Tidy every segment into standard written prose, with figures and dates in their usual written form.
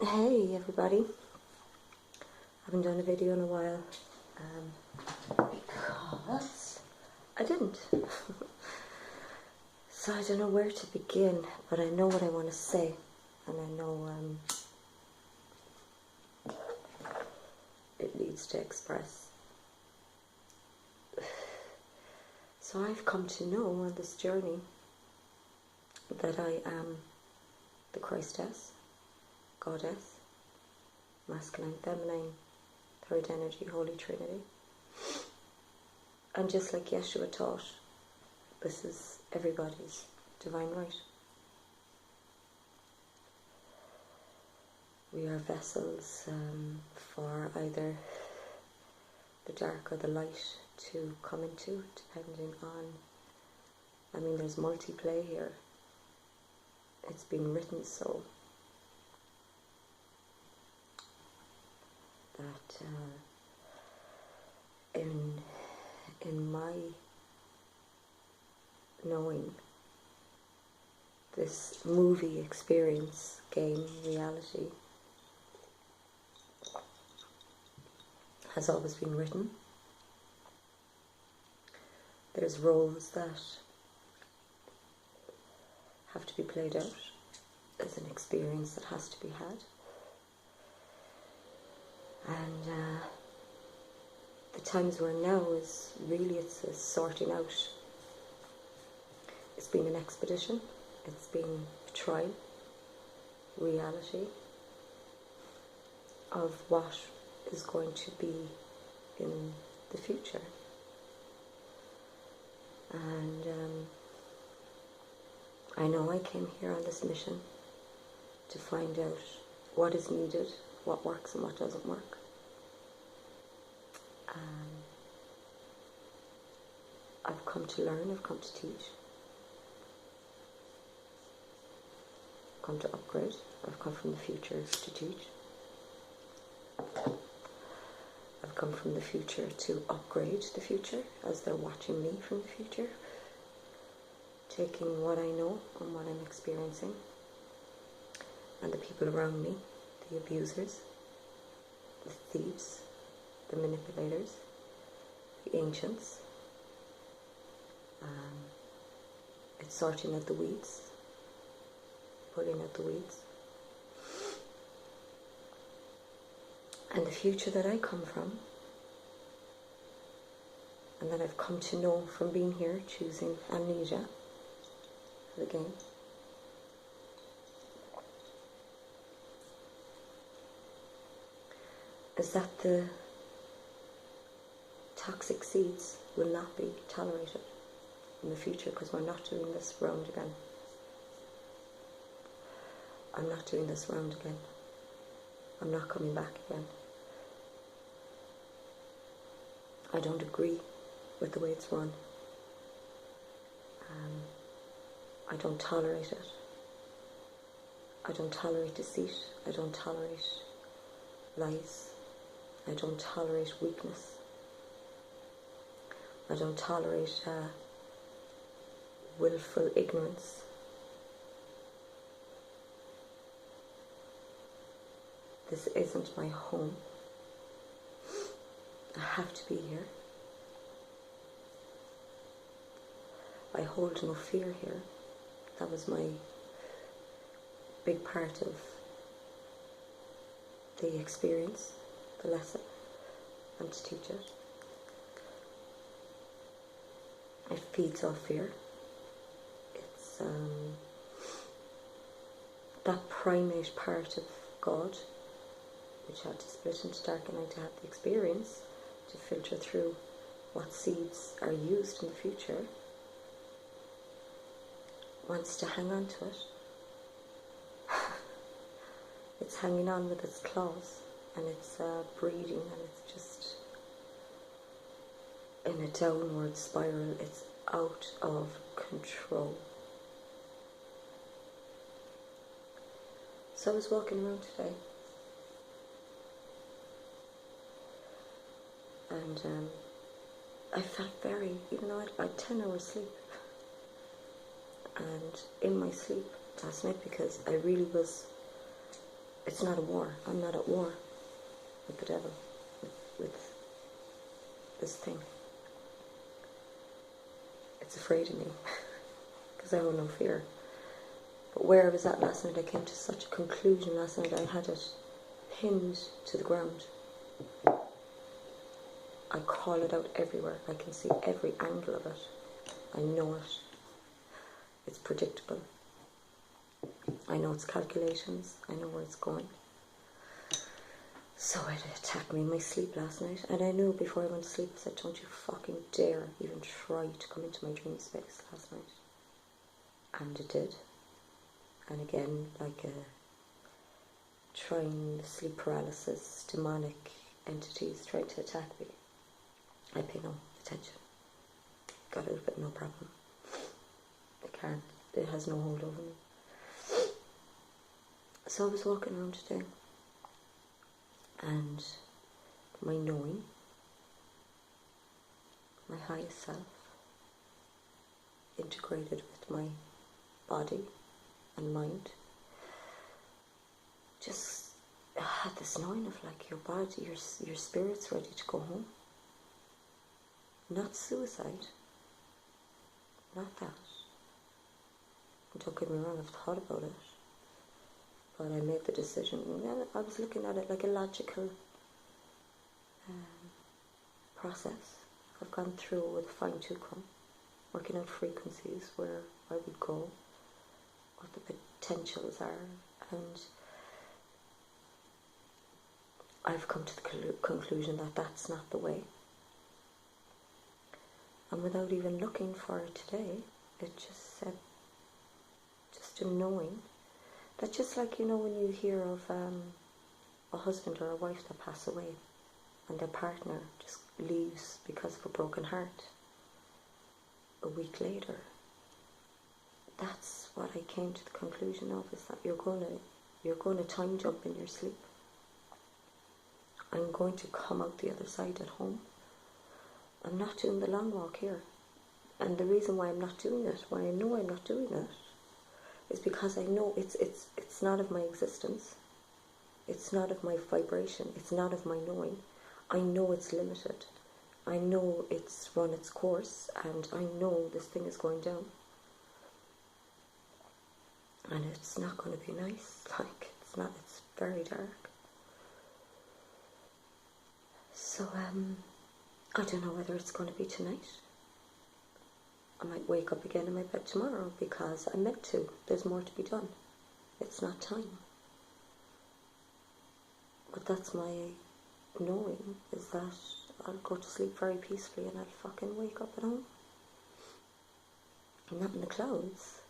Hey everybody, I haven't done a video in a while because I didn't. So I don't know where to begin, but I know what I want to say, and I know it needs to express. So I've come to know on this journey that I am the Christess, Goddess, masculine, feminine, third energy, Holy Trinity. And just like Yeshua taught, this is everybody's divine right. We are vessels for either the dark or the light to come into, depending on, there's multiplay here. It's been written so that in my knowing, this movie experience, game, reality has always been written. There's roles that have to be played out. There's an experience that has to be had. And the times we're in now is really, it's a sorting out. It's been an expedition. It's been a trial, reality of what is going to be in the future. And I know I came here on this mission to find out what is needed, what works and what doesn't work. I've come to learn, I've come to teach, I've come to upgrade, I've come from the future to teach. I've come from the future to upgrade the future as they're watching me from the future, taking what I know and what I'm experiencing, and the people around me, the abusers, the thieves, the manipulators, the ancients. It's sorting out the weeds, pulling out the weeds. And the future that I come from, and that I've come to know from being here, choosing amnesia for the game, is that the toxic seeds will not be tolerated in the future, because we're not doing this round again. I'm not doing this round again. I'm not coming back again. I don't agree with the way it's run. I don't tolerate it. I don't tolerate deceit. I don't tolerate lies. I don't tolerate weakness. I don't tolerate willful ignorance. This isn't my home. I have to be here. I hold no fear here. That was my big part of the experience, the lesson, and to teach it. It feeds off fear. It's that primate part of God, which had to split into dark and light to have the experience, to filter through what seeds are used in the future, wants to hang on to it. It's hanging on with its claws, and it's breeding, and it's just in a downward spiral. It's out of control. So I was walking around today, and I felt very, even though I had 10 hours sleep, and in my sleep last night, because I really was It's not a war. I'm not at war with the devil, with this thing. It's afraid of me because I have no fear. But where I was at last night, I came to such a conclusion last night. I had it pinned to the ground. I call it out everywhere. I can see every angle of it. I know it. It's predictable. I know its calculations. I know where it's going. So it attacked me in my sleep last night. And I knew before I went to sleep, I said, don't you fucking dare even try to come into my dream space last night. And it did. And again, like trying sleep paralysis, demonic entities trying to attack me. I pay no attention. Got it, but no problem. I can't. It has no hold over me. So I was walking around today, and my knowing, my highest self, integrated with my body and mind, just had this knowing of like your body, your spirit's ready to go home. Not suicide. Not that. Don't get me wrong, I've thought about it. But I made the decision. I was looking at it like a logical process. I've gone through with a fine-tooth comb, working out frequencies where I would go, what the potentials are, and I've come to the conclusion that that's not the way. And without even looking for it today, it just said, just a knowing, that just like, you know, when you hear of a husband or a wife that pass away and their partner just leaves because of a broken heart a week later, that's what I came to the conclusion of, is that you're going to time jump in your sleep. I'm going to come out the other side at home. I'm not doing the long walk here. And the reason why I'm not doing it, why I know I'm not doing it, is because I know it's not of my existence. It's not of my vibration. It's not of my knowing. I know it's limited. I know it's run its course, and I know this thing is going down. And it's not going to be nice. Like, it's not, it's very dark. So, I don't know whether it's going to be tonight. I might wake up again in my bed tomorrow because I meant to. There's more to be done. It's not time. But that's my knowing, is that I'll go to sleep very peacefully and I'll fucking wake up at home. I'm not in the clouds.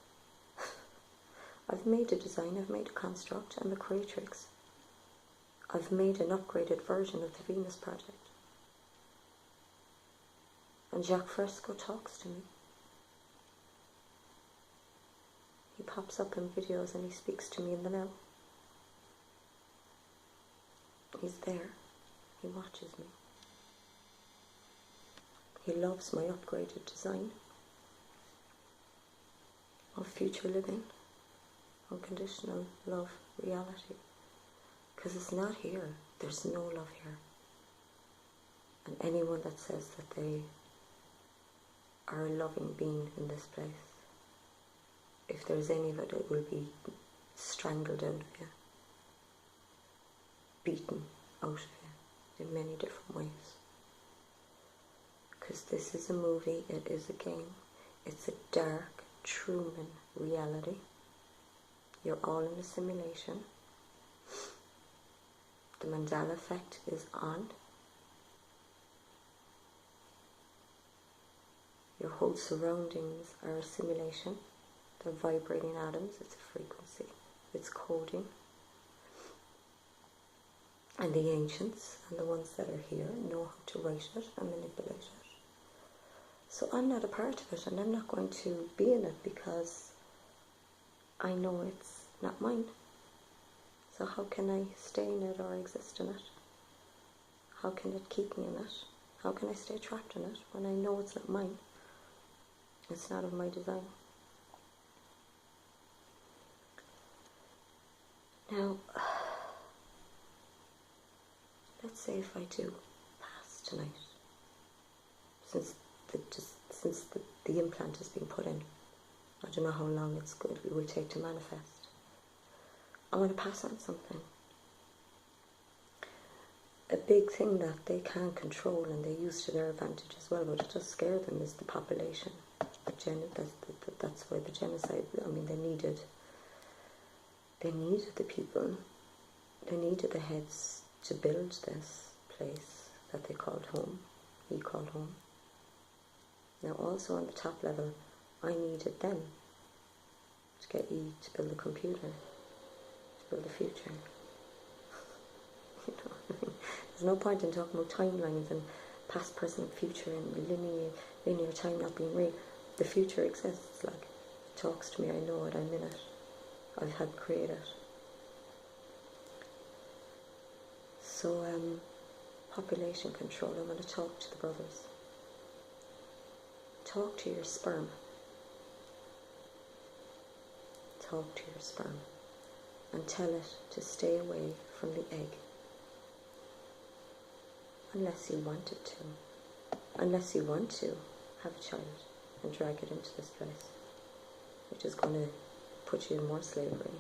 I've made a design, I've made a construct, I'm a creatrix. I've made an upgraded version of the Venus Project. And Jacques Fresco talks to me. He pops up in videos and he speaks to me in the now. He's there. He watches me. He loves my upgraded design of future living, unconditional love, reality. Because it's not here. There's no love here. And anyone that says that they are a loving being in this place, if there's any of it, it will be strangled out of you, beaten out of you in many different ways. Because this is a movie, it is a game, it's a dark Truman reality. You're all in a simulation. The Mandela effect is on. Your whole surroundings are a simulation. They're vibrating atoms, it's a frequency, it's coding. And the ancients and the ones that are here know how to write it and manipulate it. So I'm not a part of it, and I'm not going to be in it because I know it's not mine. So how can I stay in it or exist in it? How can it keep me in it? How can I stay trapped in it when I know it's not mine? It's not of my design. Now, say if I do pass tonight, since the implant has been put in. I don't know how long it will take to manifest. I want to pass on something. A big thing that they can't control and they use to their advantage as well, but it does scare them, is the population. That's why the genocide, I mean, they needed the people, they needed the heads to build this place that they called home, he called home. Now also on the top level, I needed them to get you to build a computer, to build a future. You know, there's no point in talking about timelines and past, present, future and linear time not being real. The future exists, like, it talks to me, I know it, I'm in it, I've helped create it. So, population control, I want to talk to the brothers. Talk to your sperm. Talk to your sperm and tell it to stay away from the egg. Unless you want it to. Unless you want to have a child and drag it into this place, which is going to put you in more slavery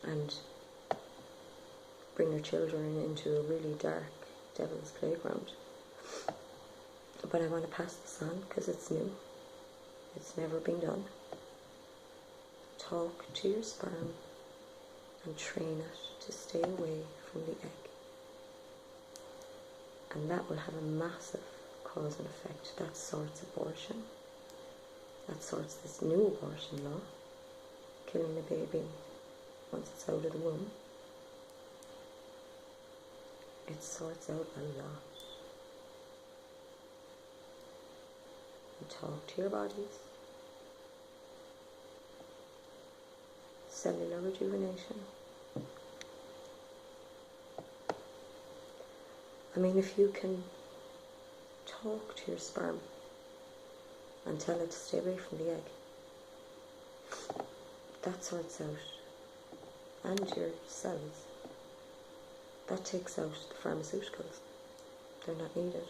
and bring your children into a really dark devil's playground. But I want to pass this on because it's new. It's never been done. Talk to your sperm and train it to stay away from the egg. And that will have a massive cause and effect. That sorts abortion. That sorts this new abortion law, killing the baby once it's out of the womb. It sorts out a lot. And talk to your bodies. Cellular rejuvenation. I mean, if you can talk to your sperm and tell it to stay away from the egg, that sorts out, and your cells, that takes out the pharmaceuticals. They're not needed.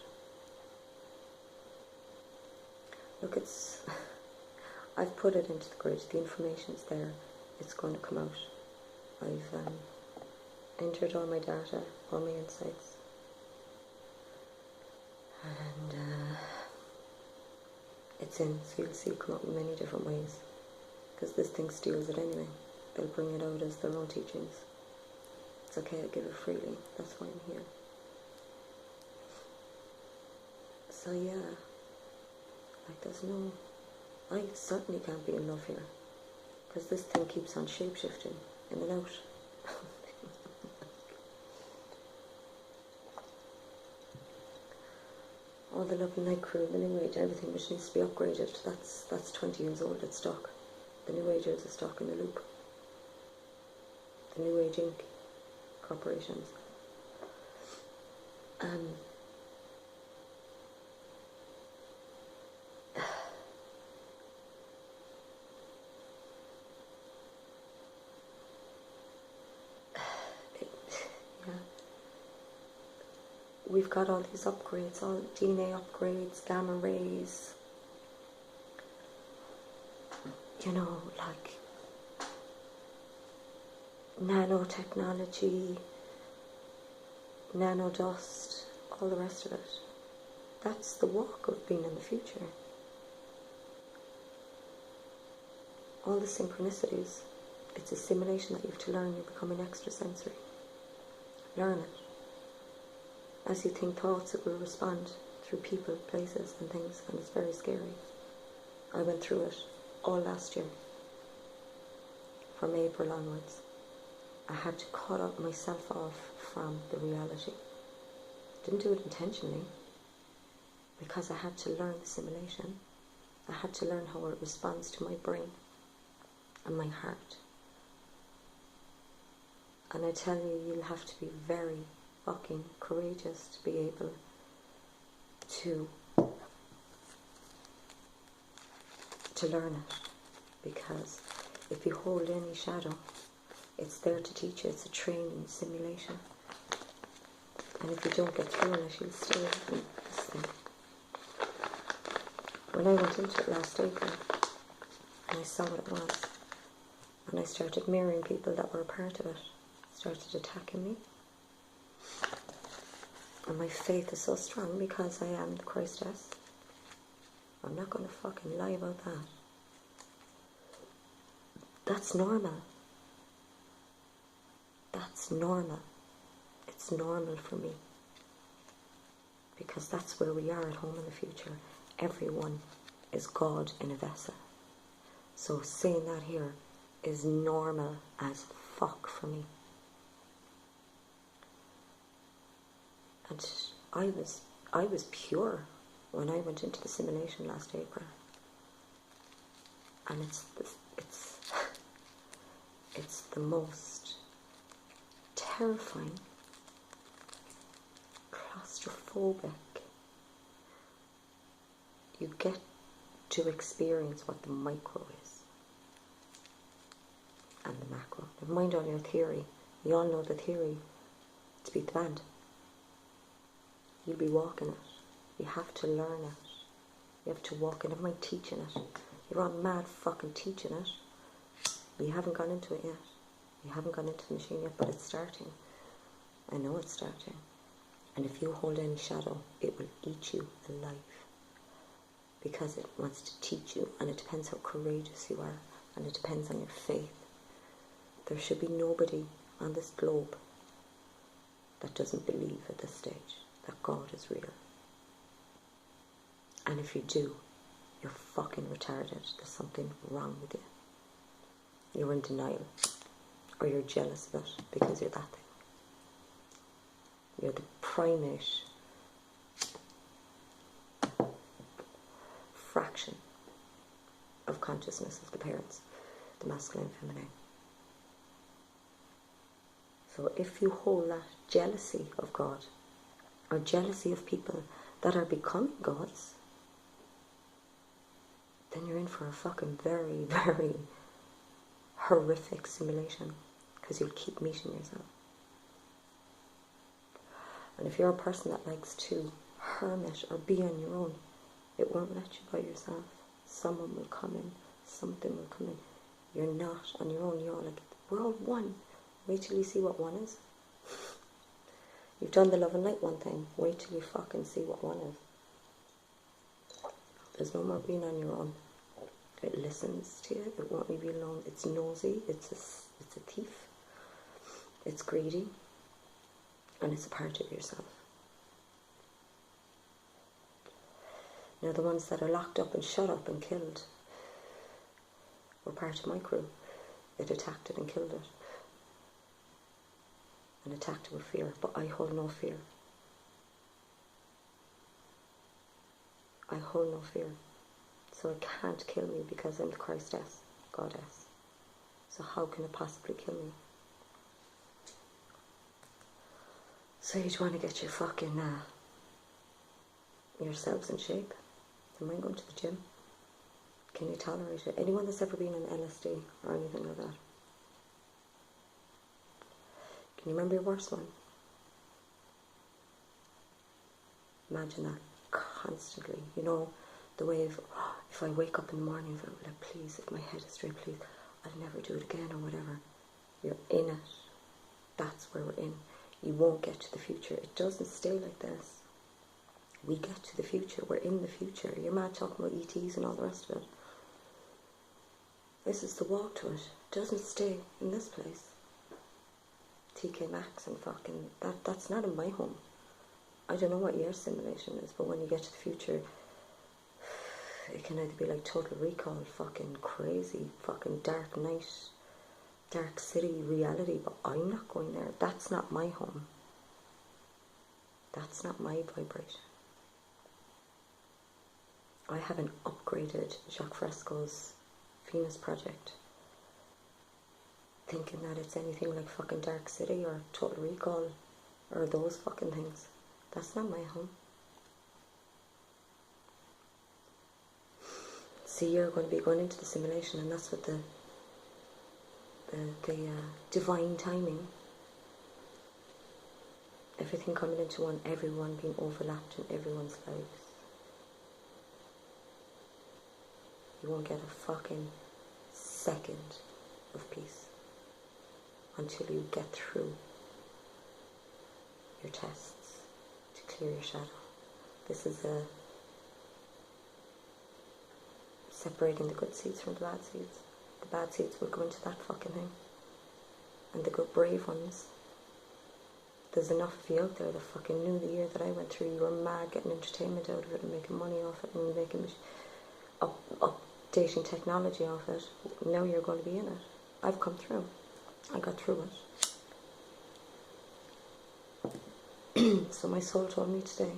Look, I've put it into the grid, the information's there, it's going to come out. I've entered all my data, all my insights. And it's in, so you'll see it come out in many different ways. Because this thing steals it anyway. They'll bring it out as their own teachings. It's okay, I give it freely. That's why I'm here. So yeah, like there's no... I certainly can't be in love here. Because this thing keeps on shape-shifting in and out. All the Love and Light crew, the New Age, everything which needs to be upgraded, that's 20 years old, it's stock. The New Agers are stock in the loop. The New Age Inc. corporations. We've got all these upgrades, all DNA upgrades, gamma rays, you know, like nanotechnology, nanodust, all the rest of it. That's the walk of being in the future. All the synchronicities, it's a simulation that you have to learn. You're becoming extrasensory. Learn it. As you think thoughts, it will respond through people, places and things, and it's very scary. I went through it all last year, from April onwards. I had to cut up myself off from the reality. Didn't do it intentionally, because I had to learn the simulation. I had to learn how it responds to my brain and my heart. And I tell you, you'll have to be very fucking courageous to be able to learn it, because if you hold any shadow, it's there to teach you. It's a training simulation. And if you don't get through unless you'll stay in this thing. When I went into it last April, and I saw what it was, and I started mirroring people that were a part of it, started attacking me. And my faith is so strong because I am the Christess. I'm not going to fucking lie about that. That's normal. That's normal. It's normal for me. Because that's where we are at home in the future. Everyone is God in a vessel. So saying that here is normal as fuck for me. And I was pure when I went into the simulation last April. And it's the most terrifying, claustrophobic. You get to experience what the micro is and the macro. Never mind all your theory. You all know the theory to beat the band. You'll be walking it. You have to learn it. You have to walk it. Never mind teaching it. You're all mad fucking teaching it. You haven't gone into it yet. You haven't gone into the machine yet, but it's starting. I know it's starting. And if you hold any shadow, it will eat you alive. Because it wants to teach you, and it depends how courageous you are, and it depends on your faith. There should be nobody on this globe that doesn't believe at this stage that God is real. And if you do, you're fucking retarded. There's something wrong with you. You're in denial. Or you're jealous of it because you're that thing. You're the primate fraction of consciousness of the parents, the masculine and feminine. So if you hold that jealousy of God, or jealousy of people that are becoming gods, then you're in for a fucking very, very horrific simulation, because you'll keep meeting yourself. And if you're a person that likes to hermit or be on your own, it won't let you by yourself. Someone will come in, something will come in. You're not on your own. You're all like, we're all one. Wait till you see what one is. You've done the love and light one thing. Wait till you fucking see what one is. There's no more being on your own. It listens to you. It won't leave you alone. It's nosy. It's a thief. It's greedy. And it's a part of yourself. Now the ones that are locked up and shut up and killed were part of my crew. It attacked it and killed it. And attacked it with fear. But I hold no fear. I hold no fear. So it can't kill me because I'm the Christess, Goddess. So how can it possibly kill me? So you want to get your fucking yourselves in shape. Am I going to the gym? Can you tolerate it? Anyone that's ever been on LSD or anything like that? Can you remember your worst one? Imagine that constantly. You know, the way of, if I wake up in the morning, if I'm like, please, if my head is straight, please, I'll never do it again or whatever. You're in it. That's where we're in. You won't get to the future. It doesn't stay like this. We get to the future. We're in the future. You're mad talking about ETs and all the rest of it. This is the walk to it. It doesn't stay in this place. TK Maxx and fucking... That's not in my home. I don't know what your simulation is, but when you get to the future, it can either be like Total Recall, fucking crazy, fucking Dark Knight, Dark City reality, but I'm not going there. That's not my home. That's not my vibration. I haven't upgraded Jacques Fresco's Venus Project thinking that it's anything like fucking Dark City or Total Recall or those fucking things. That's not my home. See, you're going to be going into the simulation, and that's what the divine timing everything coming into one, everyone being overlapped in everyone's lives. You won't get a fucking second of peace until you get through your tests to clear your shadow. This is a separating the good seeds from the bad seeds. The bad seeds will go into that fucking thing. And the good brave ones, there's enough of you out there that fucking knew the year that I went through. You were mad getting entertainment out of it and making money off it and making updating technology off it. Now you're going to be in it. I've come through. I got through it. So my soul told me today,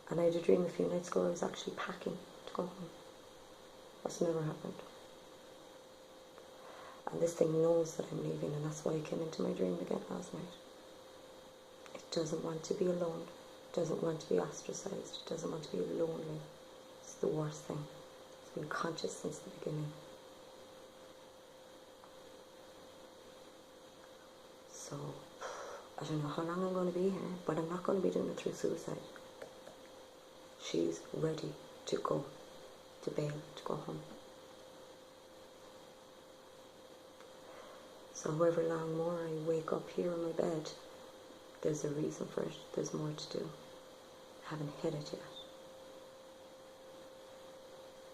and I had a dream a few nights ago I was actually packing to go home. That's never happened. And this thing knows that I'm leaving, and that's why I came into my dream again last night. It doesn't want to be alone. It doesn't want to be ostracized. It doesn't want to be lonely. It's the worst thing. It's been conscious since the beginning. So, I don't know how long I'm going to be here, but I'm not going to be doing it through suicide. She's ready to go, to bail, to go home. So however long more I wake up here in my bed, there's a reason for it. There's more to do. I haven't hit it yet.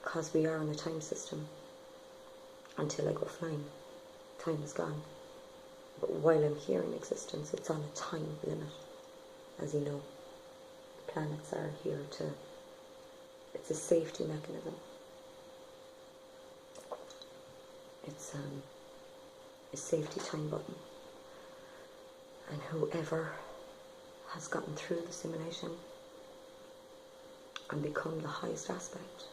Because we are in a time system. Until I go flying, time is gone. But while I'm here in existence, it's on a time limit. As you know, the planets are here to... It's a safety mechanism. It's a safety time button. And whoever has gotten through the simulation and become the highest aspect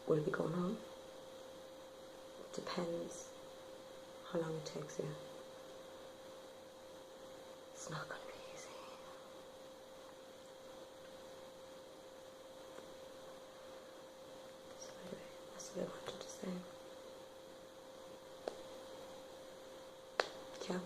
will be going home. Depends how long it takes you. It's not going to be easy. So anyway, that's what I wanted to say. Yeah.